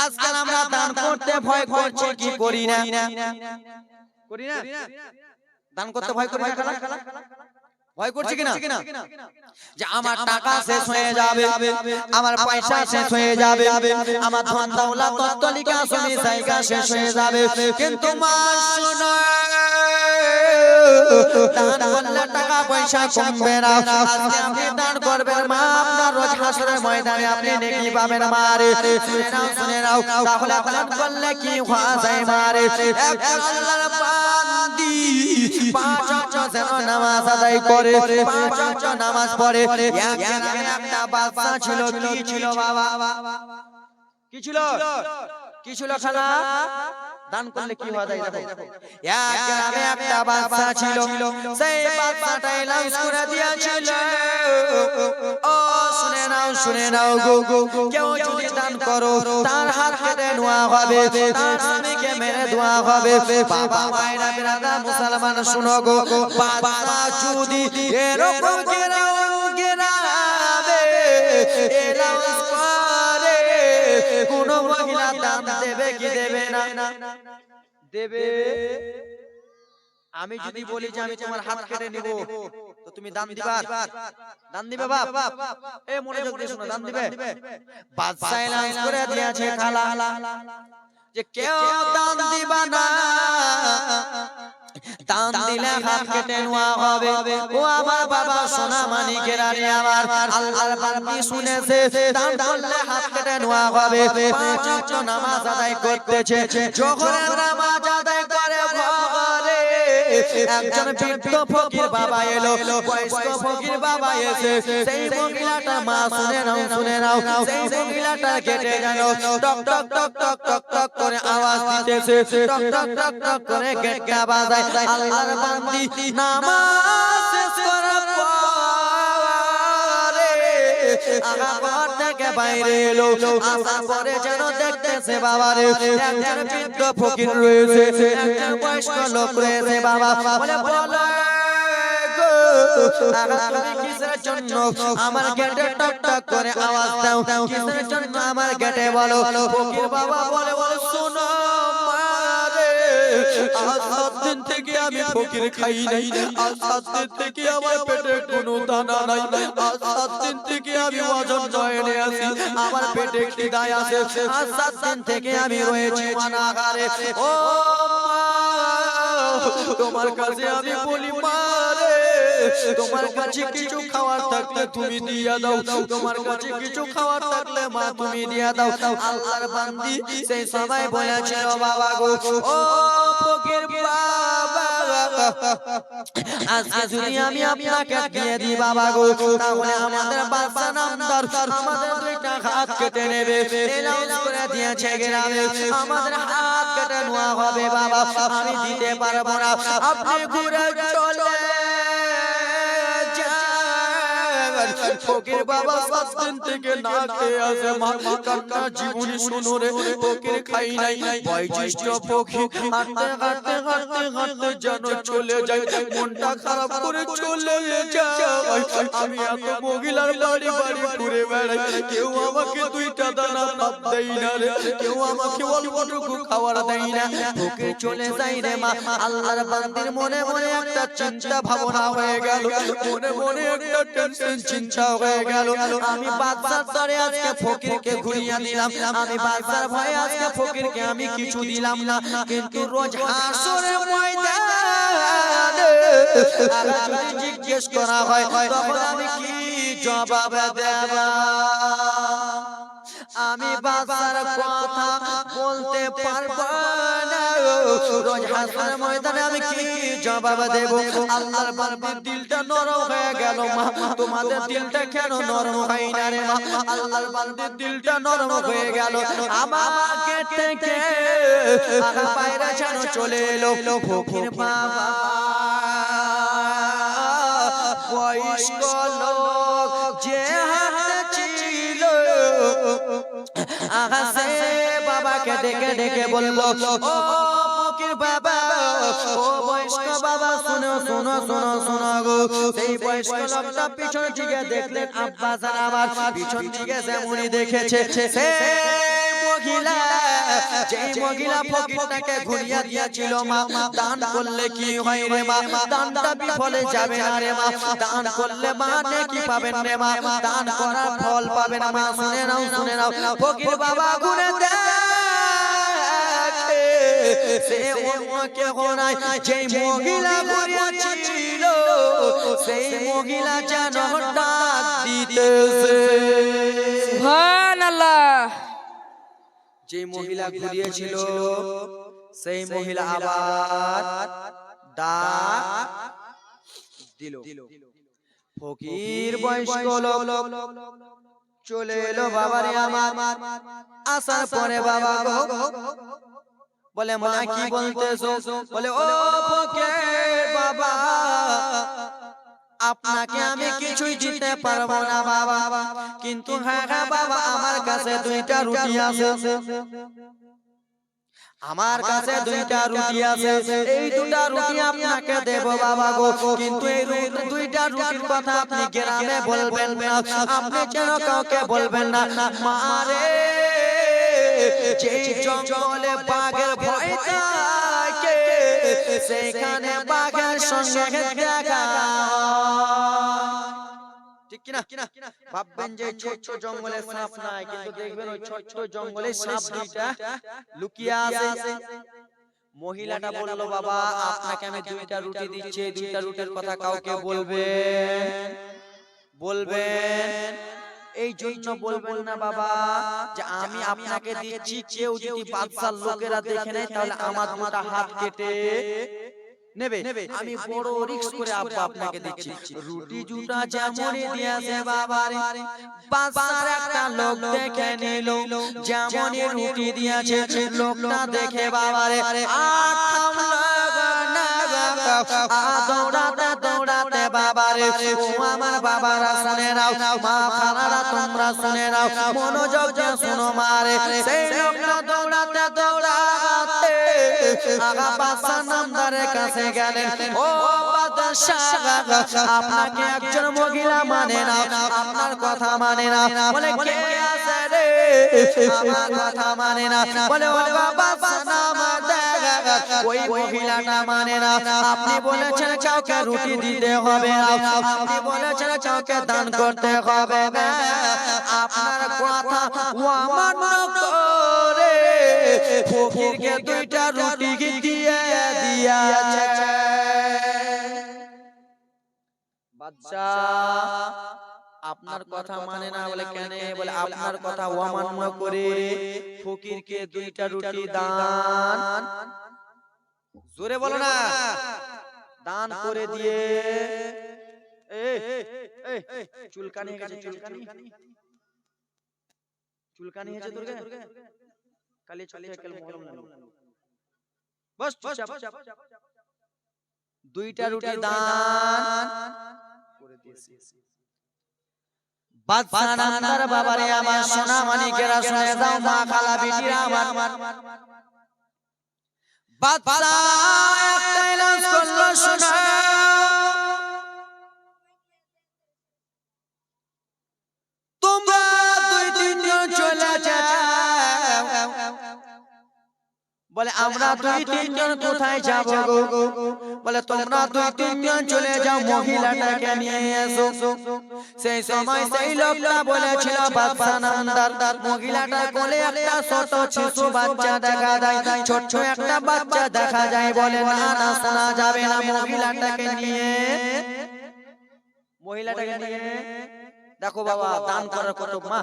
আজকাল আমরা দান করতে ভয় করছি কি করি না? করি না? দান করতে ভয় করি না খালা? ভয় করছে কিনা যে আমার টাকা শেষ হয়ে যাবে, আমার পয়সা শেষ হয়ে যাবে, আমার ধন দৌলত তত্ত্বলিকা জমি জায়গা শেষ হয়ে যাবে। কিন্তু মা শোনো, দান করলে টাকা পয়সা কমবে না। আজকে আপনি দান করবেন মা, আপনার রোজ হাসরের ময়দানে আপনি নেকি পাবেন মারে। শুনে নাও তাহলে দান করলে কি হওয়া যায় মারে? একজন আল্লাহর বান্দি পাঁচ ওয়াক্ত যেন নামাজ আদায় করে, পাঁচ ওয়াক্ত নামাজ পড়ে। একটা বাদশা ছিল, কি ছিল বাবা? কি ছিল? কি ছিল খালা? দান করলে কি হওয়া যায় দেখো। এক গ্রামে একটা বাদশা ছিল, সেই বাদশাটা এলাউন্স করে দিয়েছিল, ও শুনে নাও গো, কেউ যদি দান করো তার হাত কেটে নেওয়া হবে, তার স্বামীকে মেরে দেওয়া হবে। বাবা মায়েরা বিরাদার মুসলমান শুনো গো, বাদশা যদি এরকম গ্রামে এলাউন্স করে, কোন মহিলা দান দেবে কি দেবে না? দেবে। আমি যদি বলি যে আমি তোমার হাত কেটে নিব, তো তুমি দান দিবা? দান দিবে বাপ? এ মনোযোগ দিয়ে শোনো, দান দিবে? বাদশা এলান করে দিয়েছে খালা যে কেউ দান দিবা না, দান দিলে হাত কেটে নেওয়া হবে। ও আমার বাবা সোনা মানিকেরা রে, আমার আল্লাহর বান্দি শুনেছে, দান করলে হাত কেটে নেওয়া হবে। পাঁচ ওয়াক্ত নামাজ আদায় করতেছে, যখনের নামাজ আদায় করে ঘরে একজন বৃদ্ধ ফকির বাবা এলো, বয়স্ক ফকির বাবা এসে সেই মহিলাটা মা শুনে নাও, সেই মহিলাটা কেটে গেল, টক টক টক টক টক টক করে আওয়াজ দিতেছে, টক টক টক টক করে গেটটা বাজায়। আল্লাহর বান্দি নামাজ শেষ করার পরে ঘর থেকে বাইরে এলো, আসার পরে যেন দেখতেছে বাবারে একজন বৃদ্ধ ফকির রয়েছে, একজন বয়স্ক লোক রয়েছে। বাবা বলে বলো কিসের জন্য আমার গেটে টক টক করে আওয়াজ দাও, কিসের জন্য আমার গেটে বলো? ফকির বাবা বলে শোনো আজ 7 দিন থেকে আমি ফকির খাই নাই, আজ 7 দিন থেকে আমার পেটে কোনো দানা নাই, আজ 7 দিন থেকে আমি ওজন জয়েনে আছি, আমার পেটে খিদায় আছে, আজ 7 দিন থেকে আমি রয়েছি অনাহারে। ও তোমার কাছে আমি বলি মারে, তোমার কাছে কিছু খাওয়ার থাকলে তুমি দিয়া দাও, তোমার কাছে কিছু খাওয়ার থাকলে মা তুমি দিয়া দাও। আল্লাহর বান্দি সেই সময় বলেছিল বাবা গো, ও ফকির বাবা, আজকে যদি আমি আপনাকে দিয়ে দিই বাবা গো, তাহলে আমাদের বাদশা নামদার আমাদের দুইটা হাত কেটে নেবে। এলাউন্স করে দিয়েছে গ্রামে আমাদের হাত কেটে নেওয়া হবে বাবা, আমি দিতে পারবো না, আপনি ঘুরে চলে। ফকির বাবা 7 দিন থেকে না খেয়ে আছে, মা কান্না জীবনী শুনো রে, ফকির খাই নাই। বয়োজ্যেষ্ঠ ফকির হাঁটতে হাঁটতে হাঁটতে হাঁটতে যেন চলে যায়, মনটা খারাপ করে চলে যায়। আমি এত মহিলার বাড়ি বাড়ি ঘুরে বেড়াই, কেউ আমাকে 2টা দানা ভাত দেয় না রে, কেউ আমাকে অল্পটুকু খাবার দেয় না। ফকির চলে যায় রে মা। আল্লাহর বান্দির মনে মনে একটা চিন্তা ভাবনা হয়ে গেল, মনে মনে একটা টেনশন চিন্তা হয়ে গেল। আমি বাদশার দরে আজকে ফকিরকে ঘুরিয়ে দিলাম, আমি বাদশার ভয়ে আজকে ফকিরকে আমি কিছু দিলাম না, কিন্তু রোজ হাসরের ময়দানে যদি জিজ্ঞেস করা হয় তখন আমি কি জবাব দেব? আমি বাদশার কথা বলতে পারবো না, রোজ হাসরের ময়দানে আমি কি জবাব দেব? আল্লাহর বান্দির দিলটা নরম হয়ে গেল মা, তোমাদের দিলটা কেন নরম হয় না রে মা? আল্লাহর বান্দির দিলটা নরম হয়ে গেল, আমাকে থেকে আগা পায়রা যেন চলে এলো ফকির বাবা। বয়স্ক লোক যে ছিল আকাশে বাবাকে ডেকে ডেকে বলল, ও ফকির বাবা, ও বয়স্ক বাবা, শোনো শোনো শোনো শোনো গো। সেই বয়স্ক লোকটা পিছন দিকে দেখলেন, আব্বা জান আমার পিছন দিকে যেমনই দেখেছে সেই মহিলা যেই মহিলা ফকিরটাকে ঘুরিয়ে দিয়েছিল মা দান করলে কি হয় রে মা দানটা বিফলে যাবে না রে মা দান করলে মা নেকি পাবেন রে মা দান করার ফল পাবেন মা শুনে নাও ফকির বাবা ঘুরে দেখে সে অন্য কেহ নাই যেই মহিলা ঘুরিয়েছিল সেই মহিলা যেন ডাক দিতেছে সুবহানাল্লাহ। যে মহিলা ঘুরিয়েছিল সেই মহিলা আবার ডাক দিল। ফকির বয়স্ক লোক চলে এলো বাবারে আমার আসার পরে বাবা গো বলে মা কি বলতেছো বলে ও ফকির বাবা আপনাকে আমি কিছুই দিতে পারবো না বাবা কিন্তু হ্যাঁ বাবা আমার কাছে দুইটা রুটি আছে আমার কাছে দুইটা রুটি আছে এই দুইটা রুটি আপনাকে দেব বাবা গো কিন্তু এই দুইটা রুটির কথা আপনি গ্রামে বলবেন না আপনি যেন কাউকে বলবেন না মারে যে জঙ্গলে বাঘের ভয় থাকে সেখানে বাঘের সঙ্গে দেখা ঠিক কিনা ভাববেন যে ছোট জঙ্গলে সাপ নাই কিন্তু দেখবেন ওই ছোট জঙ্গলে সাপ দুইটা লুকিয়ে আছে মহিলাটা বলল বাবা আপনাকে আমি দুইটা রুটি দিচ্ছি দুইটা রুটির কথা কাউকে বলবেন এই জন্য বলবেন না বাবা যে আমি আপনাকে দিচ্ছি কেউ যদি বাদশার লোকেরা দেখে নেয় তাহলে আমার দুটো হাত কেটে নেবে আমি বড় রিস্ক করে আব্বা আপনাকে দিচ্ছি রুটি জুটা যেমনই দিয়েছে বাবারে বাদশার একটা লোক দেখে নিল যেমনই রুটি দিয়েছে লোকটা দেখে বাবারে আর থামলো না দৌড়াতে বাবারে ও আমার বাবারা শুনে নাও মা খানারা তোমরা শুনে নাও মনোযোগ দিয়ে শুনো মারে সেই লোকটা দৌড়াতে আগা বাদশা নামদারের কাছে গেলেন ও বাদশা আপনাকে একজন মহিলা মানে না আপনার কথা মানে না বলে কে আছে রে আমার কথা মানে না বলে ও বাদশা নামদার ওই মহিলাটা মানে না আপনি বলেছেন কাউকে রুটি দিতে হবে না আপনি বলেছেন কাউকে দান করতে হবে না আপনার কথা অমান্য করে ফকিরকে দুইটা রুটি দিয়ে দিয়েছে বাদশা আপনার কথা মানে না বলে কেন বলে আপনার কথা অমান্য করে ফকিরকে দুইটা রুটি দান জোরে বলো না দান করে দিয়ে চুলকানি হয়ে গেছে চুলকানি হয়েছে তোর কালি চলে কাল মলম লাগলো বস চুপচাপ দুইটা রুটি দান করে দিয়েছি বাদশা নামদার বাবারে আমার সোনা মানিকেরা শুনে দাও মা খালা বিটিরা আমার বাদশা একটা এলান করলো শোনা তোমরা দুই তিনজন চলে যাও বলে আমরা দুই তিনজন কোথায় যাব গো বলে তোমরা দুই তিনজন চলে যাও মহিলাটাকে নিয়ে এসো সেই সময় সেই লোকটা বলেছিল বাদশা নামদার মহিলাটার কোলে একটা ছোট শিশু বাচ্চা দেখা যায় ছোট একটা বাচ্চা দেখা যায় বলে না শোনা যাবে না মহিলাটাকে নিয়ে দেখো বাবা দান করার কত মা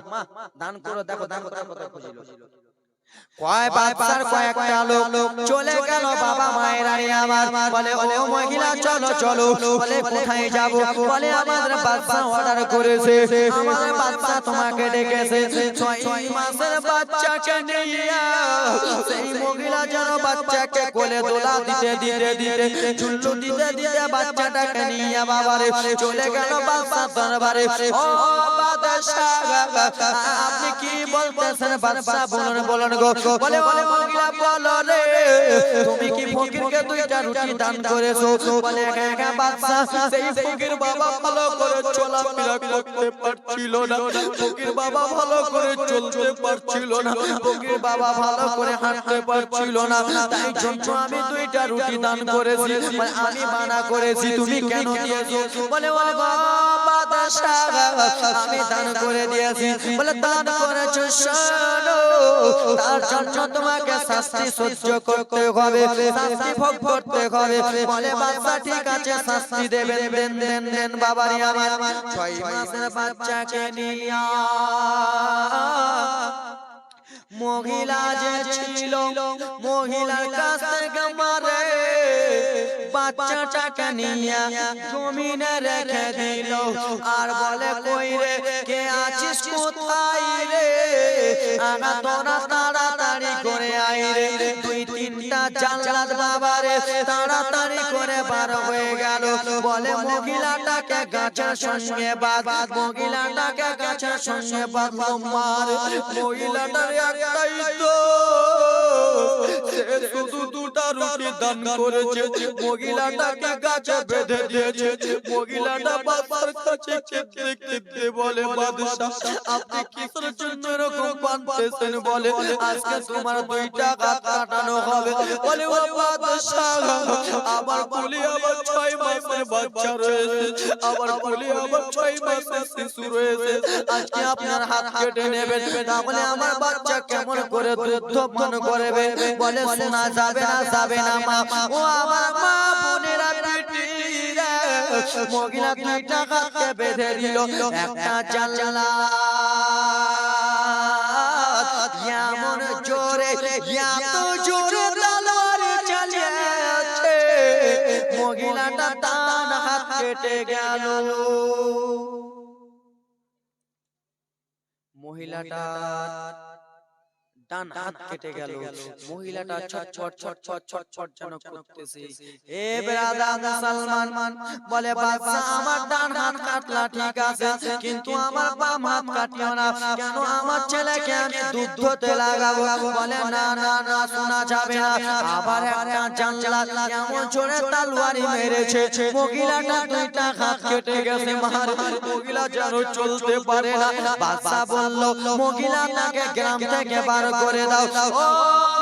দান করো দেখো দান করার কত খুঁজিল কয় বাদশার কয়েকটা লোক চলে গেল বাবা মায়ের আরে আমার বলে ও মহিলা চলো বলে কোথায় যাব বলে আমাদের বাদশা অর্ডার করেছে আমাদের বাদশা তোমাকে ডেকেছে 6 মাসের বাচ্চাকে নিয়ে সেই মহিলা যেন বাচ্চাকে কোলে দোলা দিতে চুল্লু দিতে বাচ্চাটাকে নিয়ে বাবারে চলে গেল বাদশার দরবারে ও বাদশাহ আপনি কি বলতেছেন বাদশাহ বলুন বলুন গো বলে ও মহিলা বলো রে তুমি কি ফকিরকে দুইটা রুটি দান করেছো বলে হ্যাঁ বাদশাহ সেই ফকির বাবা ভালো করে চলাফেরা করতে পারছিল না ফকির বাবা ভালো করে চলতে পারছিল না ফকির বাবা ভালো করে হাঁটতে পারছিল না তাই জন্য আমি দুইটা রুটি দান করেছি আমি মানা করেছি তুমি কেন দিয়েছো বলে ও বাদশাহ আমি দান করে দিয়েছি বলে দান করেছো শোনো তার জন্য তোমাকে শাস্তি সহ্য করতে হবে শাস্তি ভোগ করতে হবে বলে বাদশা ঠিক আছে শাস্তি দেবেন দেন দেন দেন বাবারে আমার 6 মাসের বাচ্চাকে নিয়া মহিলা যে ছিল মহিলার কাছ থেকে মারে বাচ্চাটাকে নিয়ে জমিনে রেখে দিল আর বলে কই রে কে আছিস কোথায় রে আগা তোরা তাড়াতাড়ি করে আয় রে দুই তিনটা জাল্লাদ বাবারে তাড়াতাড়ি করে বার হয়ে গেল বলে মহিলাটাকে গাছের সঙ্গে বাঁধ মহিলাটাকে গাছের সঙ্গে বাঁধলো মার মহিলাটার একটাই তো সে শুধু দুটা রুটি দান করেছে মহিলাটাকে গাছে বেঁধে দিয়েছে মহিলাটা বাবার কাছে কেঁদে কেঁদে বলে বাদশা আপনি কিসের জন্য এরকম বাঁধতেছেন বলে আজকে তোমার দুইটা হাত কাটানো হবে বলে ও বাদশা আমার কুলি আবার 6 মাসের বাচ্চা রয়েছে আমার কুলি আবার 6 মাসের শিশু রয়েছে আজকে আপনার হাত কেটে নেবেন তাহলে আমার বাচ্চা কেমন করে দুধ পান করবে বলে শোনা যাবে না মা ও আমার মা বোনেরা পিটিরা মহিলা দুইটা হাতকে বেঁধে দিল একটা জাল্লাদ এমন জোরে এত জোরে তলোয়ার চালিয়েছে মহিলাটা তার হাত কেটে গেল মহিলাটা ডান হাত কেটে গেল মহিলাটা ছটছট ছটছট ছটছট যেন করতেছে এ ব্রাদার মুসলমান বলে বাদশা আমার ডান হাত কাটলা ঠিক আছে কিন্তু আমার বাম হাত কাটিও না কেন আমার ছেলেকে আমি দুধ ধুতে লাগাবো বলে না না না শোনা যাবে না আবার একটা জাল্লাদ এমন জোরে তলোয়ারি মেরেছে মহিলাটা দুইটা হাত কেটে গেছে মার মহিলা যেন চলতে পারে না বাদশা বলল মহিলাটাকে গ্রাম থেকে বার করে দাও ও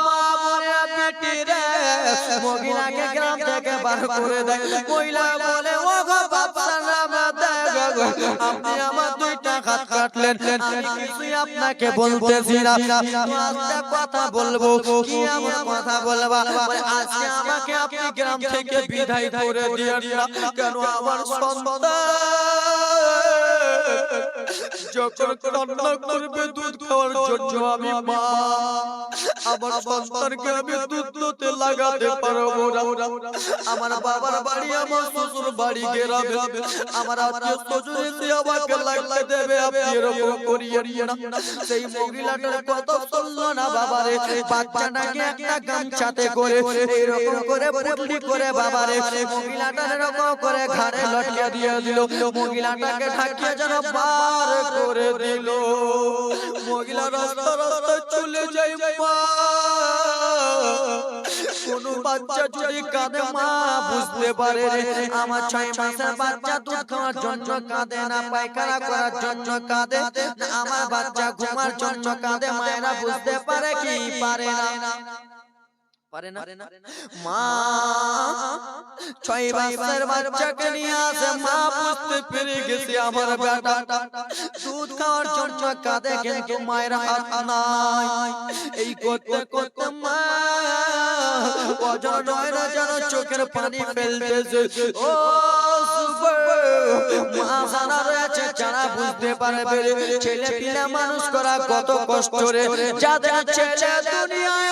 মা বোনেরা বেটি রে মহিলাকে গ্রাম থেকে বার করে দাও মহিলা বলে ও গো বাদশা নাম দেব আপনি আমার দুইটা হাত কাটলেন আমি কিছুই আপনাকে বলতেছি না একটা কথা বলবো কি আমার কথা বলবা আজকে আমাকে আপনি গ্রাম থেকে বিদায় করে দিয়েন না কেন আমার সন্তান যখন কান্না করবে দুধ খাওয়ার জন্য আমি মা আমার সন্তানকে আমি দুধ দুধে লাগাতে পারবো না আমার বাবার বাড়ি আমার শ্বশুর বাড়ি গ্রামে আমার আত্মীয় স্বজন এসে আমাকে লাগতে দেবে আপনি এরকম করিয়েন না সেই মহিলাটার কথা শুনলো না বাবারে বাচ্চাটাকে একটা গামছাতে করে এরকম করে পুটলি করে বাবারে মহিলাটার এরকম করে ঘাড়ে লটকে দিয়ে দিল মহিলাটাকে ঢাকিয়ে যেন পার করে দিল মহিলা রাস্তা রাস্তা চলে যায় মা কোন বাচ্চা যদি কাঁদে মা বুঝতে পারে আমার 6 মাসের বাচ্চা দুধ খাওয়ার জন্য কাঁদে না পায়খানা করার জন্য কাঁদে আমার বাচ্চা ঘুমার জন্য কাঁদে মায়েরা বুঝতে পারে কি পারে না পারে না মা 6 মাসের বাচ্চাকে নিয়ে আসে মা বুঝতে পেরে গেছে আমার বেটা দুধ খাওয়ার জন্য কাঁদে কিন্তু মায়ের হাত নাই এই করতে করতে মা অজানা নয়না যেন চোখের পানি ফেলতেছে ও মা জানা রয়েছে যারা বুঝতে পারবে ছেলে পিলে মানুষ করা কত কষ্ট রে যাদের ছেলে দুনিয়ায়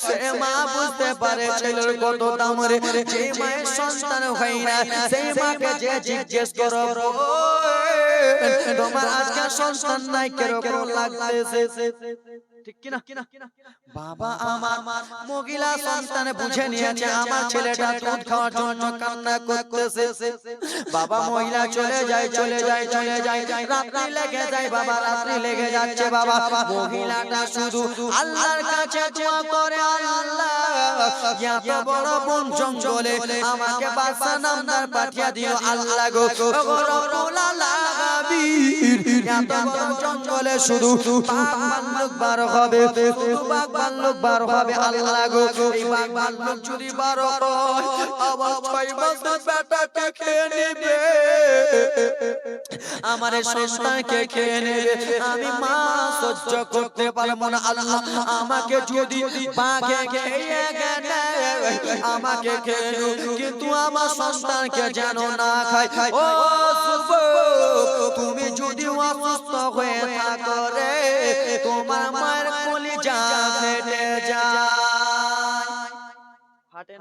সে মা বুঝতে পারে ছেলের কত দাম রে যে মায়ের সন্তান হয় না সেই মাকে যে জিজ্ঞেস করো তোমার আজকে সন্তান নাই কিরকম লাগতেছে ঠিক কি না বাবা আমার মহিলা সন্তান বুঝে নিয়েছে আমার ছেলেটা দুধ খাওয়ার জন্য কান্না করতেছে বাবা মহিলা চলে যায় রাত্রি লেগে যায় বাবা রাত্রি লেগে যাচ্ছে বাবা মহিলাটা শুধু আল্লাহর কাছে দোয়া করে আল্লাহ এত বড় বন জঙ্গলে আমাকে বাদশা নামদার পাঠিয়ে দিল আল্লাহ গো রব্বুল আলামিন এত বড় জঙ্গলে শুধু বাঘ ভাল্লুক বার হবে শুধু বাঘ ভাল্লুক বার হবে আল্লাহ গো এই বাঘ ভাল্লুক যদি বার হয় আমার 6 মাসের বেটাকে খেয়ে নেবে আমার সন্তানকে খেয়ে নেবে আমি মা সহ্য করতে পারবো না আল্লাহ আমাকে যদি বাঘে খেয়ে গেলে আমাকে খেয়ে কিন্তু আমার সন্তানকে যেন না খায় ও যুবক তুমি যদি অসুস্থ হয়ে থাকো রে তোমার মায়ের কলিজা ফেটে যায় ফাটে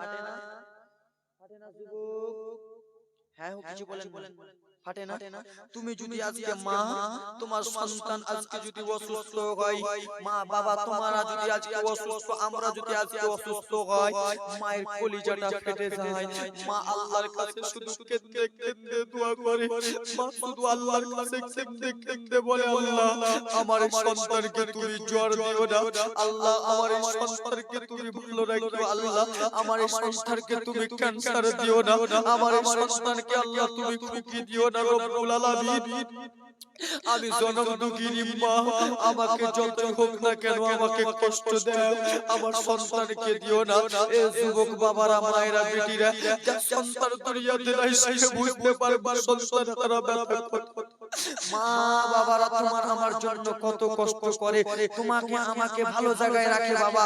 না যুবক হ্যাঁ কিছু বলেন ফাটে না তুমি যদি আজকে মা তোমার সন্তান আজকে যদি অসুস্থ হয় মা বাবা তোমারা যদি আজকে অসুস্থ আমরা যদি আজকে অসুস্থ হয় মায়ের কলিজাটা ফেটে যায় মা আল্লাহর কাছে শুধু কেঁদে দোয়া করে মা শুধু আল্লাহর কাছে কেঁদে বলে আল্লাহ আমার সন্তানকে তুমি জ্বর দিও না আল্লাহ আমার সন্তানকে তুমি ভালো রাখো আল্লাহ আমার সন্তানকে তুমি ক্যান্সার দিও না আমার সন্তানকে আল্লাহ তুমি খুকি দিও না রব্বুল আলামিন আমি জনম দুঃখিনী মা আমাকে যতই হোক না কেন আমাকে কষ্ট দাও আমার সন্তানকে দিও না এ যুবক বাবারা মায়েরা বেটিরা যার সন্তান দুনিয়াতে নাই সে বুঝতে পারবে সন্তান তারা ব্যথা মা বাবারা তোমার আমার জন্য কত কষ্ট করে তোমাকে আমাকে ভালো জায়গায় রাখে বাবা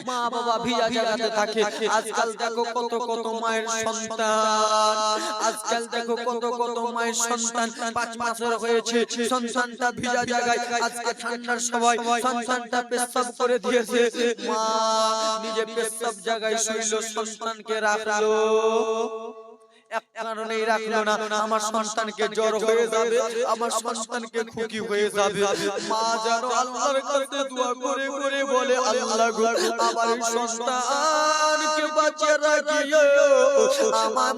মা বাবা ভিজা জায়গাতে থাকে আজকাল দেখো কত মায়ের সন্তান আজকাল দেখো কত মায়ের সন্তান 5 মাসের হয়েছে সন্তানটা ভিজা জায়গায় আজকে ঠান্ডার সময় সন্তানটা পেশাব করে দিয়েছে মা নিজে পেশাব জায়গায় শুইল সন্তানকে রাখলো এক কারণেই রাখলো না আমার সন্তানকে জ্বর হয়ে যাবে আমার সন্তানকে খুকি হয়ে যাবে মা জানো আল্লাহর কাছে দোয়া করে করে বলে আল্লাহ গো আমার সন্তানকে বাঁচিয়ে রাখিও আমার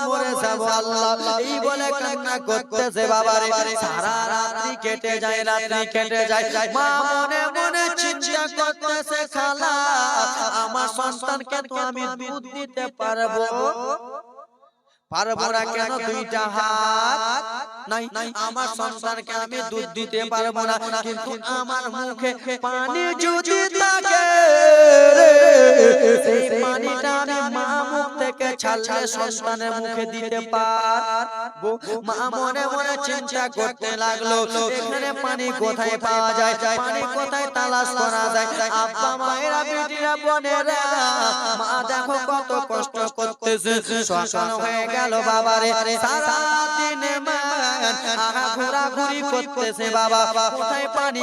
মরে যাব আল্লাহ এই বলে কান্না করতেছে বাবারে সারা রাত্রি কেটে যায় মা মনে মনে চিন্তা করতেছে খালা আমার সন্তানকে তো আমি দুধ দিতে পারবো না কেন দুইটা হাত নাই আমার সন্তানকে আমি দুধ দিতে পারবো না কিন্তু আমার মুখে পানি যদি থাকে সেই পানিটা আমি মা মুখ থেকে ছাড়লে সন্তানের মুখে দিতে পারবো মা মনে মনে চিন্তা করতে লাগলো এখানে পানি কোথায় পাওয়া যায় পানি কোথায় তালাশ করা যায় আব্বা মায়েরা বেটিরা বোনেরা মা দেখো কত কষ্ট করতেছে সকাল হয়ে গেল বাবারে সারা দিন ঘোরাঘুরি করতেছে বাবা কোথায় পানি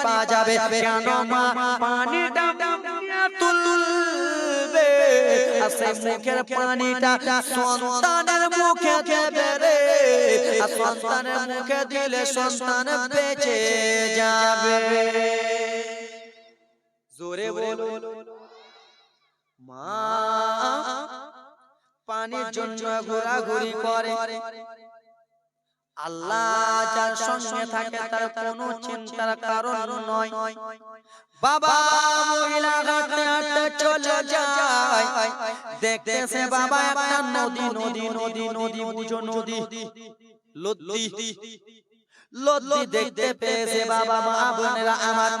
পাওয়া যাবে কেন মা পানিটা তুলবে আসে মুখের পানিটা সন্তানের মুখে দেবে রে সন্তানের মুখে দিলে সন্তান বেঁচে যাবে জোরে বলো মা পানির জন্য ঘোরাঘুরি করে আল্লাহ যার সঙ্গে থাকে তার কোনো চিন্তার কারণ নয় বাবা মহিলা হাঁটতে হাঁটতে চলে যায় দেখতেছে বাবা একটা নদী বুঝো নদী লদ্দি দেখতে পেয়েছে বাবা মা বোনেরা আমার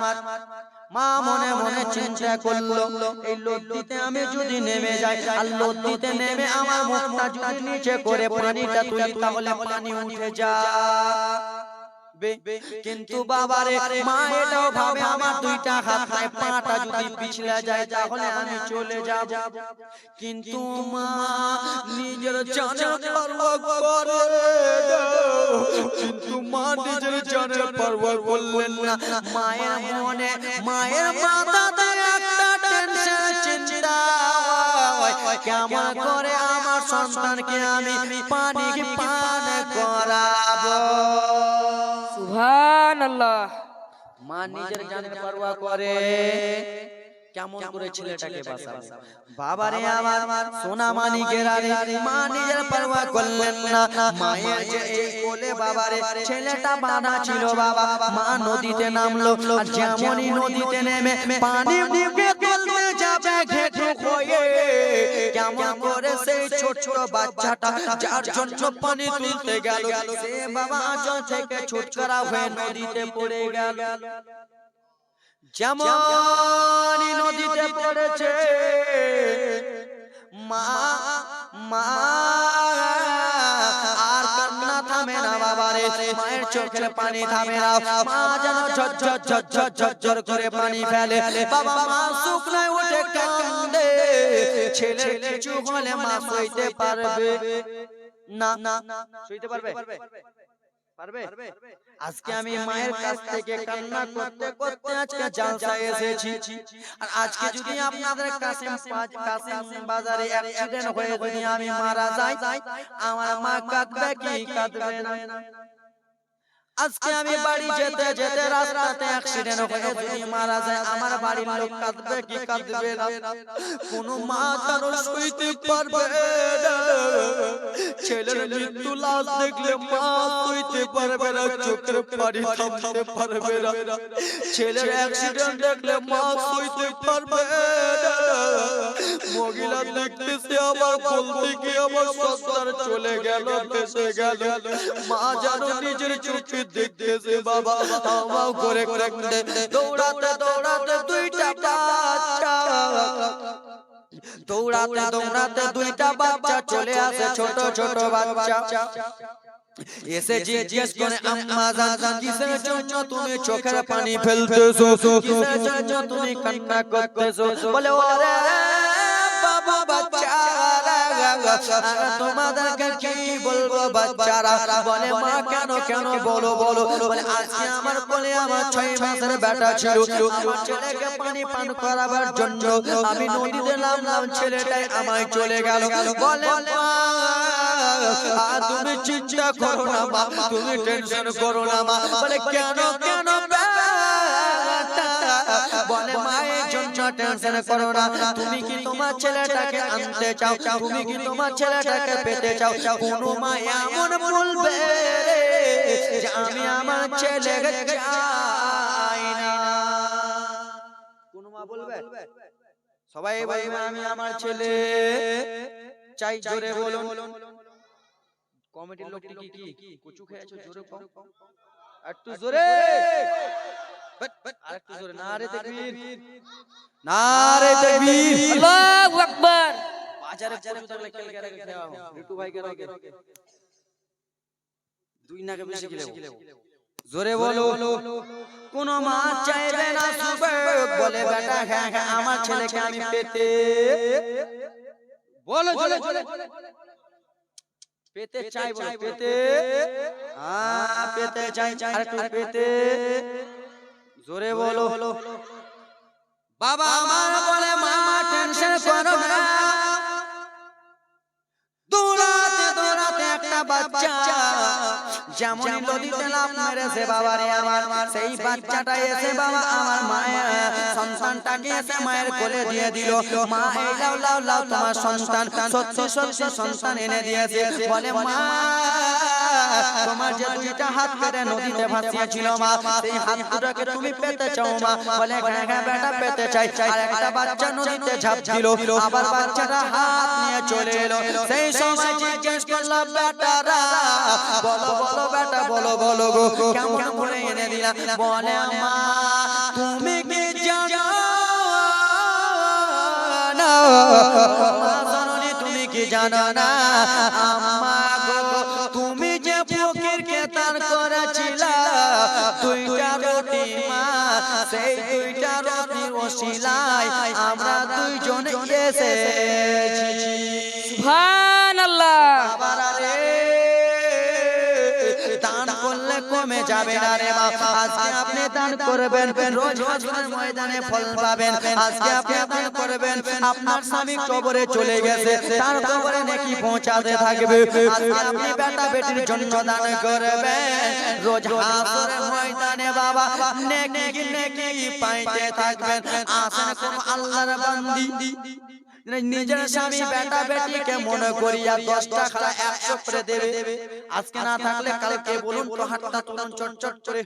মা মনে মনে চিন্তা করলো এই লদ্দিতে আমি যদি নেমে যাই আর লদ্দিতে নেমে আমার মুখটা যদি নিচে করে পানিটা তুলি তাহলে পানি উঠে যাবে কিন্তু বাবারে মা এটাও ভাবে আমার দুইটা হাত নাই পাটা যদি পিছলে যায় তাহলে আমি চলে যাব কিন্তু মা নিজের জানের পরোয়া করে কিন্তু মা নিজের জানের পরোয়া করলেন না মায়ের মনে মায়ের মাথাতে একটা টেনশন চিন্তা কেমন করে আমার সন্তানকে আমি পানি পান করাবো। সুবহানাল্লাহ। মা নিজের জানের পরোয়া করে কেমন করে ছেলেটাকে বাঁচাবো। বাবারে আমার সোনা মানিকের আরে মা নিজের পরোয়া করলেন না। মায়ের যে এই কোলে বাবারে ছেলেটা বাঁধা ছিল বাবা, মা নদীতে নামলো। আর যেমনই নদীতে নেমে পানি মুখে তুলতে যাবে ঘেটে হয়ে, কেমন করে সেই ছোট বাচ্চাটা যার জন্য পানি তুলতে গেল সে বাবা আঁচল থেকে ছুটকারা হয়ে নদীতে পড়ে গেল। যেমন নদীতে পড়েছে মা মা আর কান্না থামে না বাবারে, মায়ের চোখের পানি থামে না। মা যেন ঝরঝর ঝরঝর ঝরঝর করে পানি ফেলে। বাবা মা শুকনায় উঠে কান্দে। ছেলে কিছু হলে মা সইতে পারবে না, সইতে পারবে পারবে? আজকে আমি মায়ের কাছ থেকে কান্না করতে করতে আজকে জালসায় এসেছি। আর আজকে যদি আপনাদের কাছে বাজারে অ্যাক্সিডেন্ট হয়ে যদি আমি মারা যাই, আমার মা কাঁদবে কি কাঁদবে না? আজকে আমি বাড়ি যেতে যেতে রাস্তাতে অ্যাক্সিডেন্ট হয়ে যদি মারা যায়, আমার বাড়ির লোক কাঁদবে কি কাঁদবে না? কোন মা কারো সইতে পারবে না। ছেলের মৃত্যু লাশ দেখলে মা সইতে পারবে না, চোখের পানি থামতে পারবে না। ছেলের অ্যাক্সিডেন্ট দেখলে মা সইতে পারবে না। মহিলা দেখতেছে আমার বলতে কি আমার সন্তান চলে গেল, ভেসে গেল। মা জানো নিজের চোখে দেখতেছে বাবা, হাওয়াও করে দৌড়াতে দৌড়াতে দুইটা বাচ্চা, দৌড়াতে দৌড়াতে দুইটা বাচ্চা চলে আসে, ছোট ছোট বাচ্চা এসে জিজ্ঞেস করে আম্মা জান কিসের জন্য তুমি চোখের পানি ফেলতেছো, কিসের জন্য তুমি কান্না করতেছো? বলে ওরে বাবা বাচ্চারা, তোমাদেরকে কি বলবো বাচ্চারা? বলে মা কেন কেন বলো বলো? বলে আজকে আমার কোলে আমার 6 মাসের বেটা ছিল, আমার ছেলেকে পানি পান করাবার জন্য আমি নদীতে নামলাম, ছেলেটাই আমায় চলে গেল। বলে মা তুমি চিন্তা করো না মা, তুমি টেনশন করো না মা। বলে কেন কেন? বলে মায়ের জন্য টেনশন করো না, তুমি কি তোমার ছেলেটাকে আনতে চাও? তুমি কি তোমার ছেলেটাকে পেতে চাও? কোন মা এমন বলবে যে আমি আমার ছেলেকে চাই না? কোন মা বলবে? সবাই বলবে আমি আমার ছেলে চাই। জোরে বলুন। কমিটির লোকটি কি কচু খেয়েছো? জোরে কম, একটু জোরে, আরেকটু জোরে। নারে তাকবীর, নারে তাকবীর, আল্লাহু আকবার। বাজারে কচু থাকলে কেলকে রেখে খাওয়া রিটু ভাইকে রকে দুই নাকে বেশি গিলে জোরে বলো। কোন মা চাইবে না সুবে, বলে বেটা হ্যাঁ হ্যাঁ আমার ছেলেকে আমি পেতে, বলো জোরে জোরে, পেতে চাই, বলো পেতে, হ্যাঁ পেতে চাই, আরেকটু পেতে, জোরে বলো। বাবা আমার বলে মামা টেনশন করো না, দৌড়াতে দৌড়াতে একটা বাচ্চা যেমন নদীতে লাফ মেরেছে বাবারে আমার, সেই বাচ্চাটা এসে বাবা আমার মায়ের সন্তানটাকে এসে মায়ের কোলে দিয়ে দিল। মা এই লাও লাও লাও তোমার সন্তান, সত্যি সত্যি সন্তান এনে দিয়েছে। বলে মা তোমার যে দুইটা হাত কেটে নদীতে ভাসিয়েছিল মা, সেই হাত দুটোকে তুমি পেতে চাও মা? বলে হ্যাঁ হ্যাঁ বেটা পেতে চাই। আর একটা বাচ্চা নদীতে ঝাঁপ দিল, আবার বাচ্চাটা হাত নিয়ে চলে এলো। সেই সময় জিজ্ঞেস করলাম বেটারা বলো বলো বেটা বলো বলো গো কেমন করে এনে দিলা? বলে মা তুমি কি জানো না, জননী তুমি কি জানো না আম্মা গো, তুমি যে ফকিরকে দান করেছিলা দুইটা রুটি মা, সেই দুইটা রুটির ওসিলায় আমরা দুইজন এসেছি। সুবহানাল্লাহ। বাবারা রে দান দান করলে কমে যাবে না রে বাবা। আজকে আপনি দান করবেন, রোজ হাসরের ময়দানে ফল পাবেন। আজকে আপনি দান করবেন, আপনার স্বামী কবরে চলে গেছে, তার কবরে নেকি পৌঁছাতে থাকবে। আজকে আপনি বেটা বেটির জন্য দান করবেন, রোজ হাসরের ময়দানে বাবা নেকি নেকি পাইতে থাকবেন। আসেন কোন আল্লাহর বান্দি নিজের স্বামী বেটা বেটিকে মনে করিয়া 10টা খালা 100 করে দেবে। আজকে না থাকলে কালকে বলুন তো হাতটা তুলুন চট চট করে।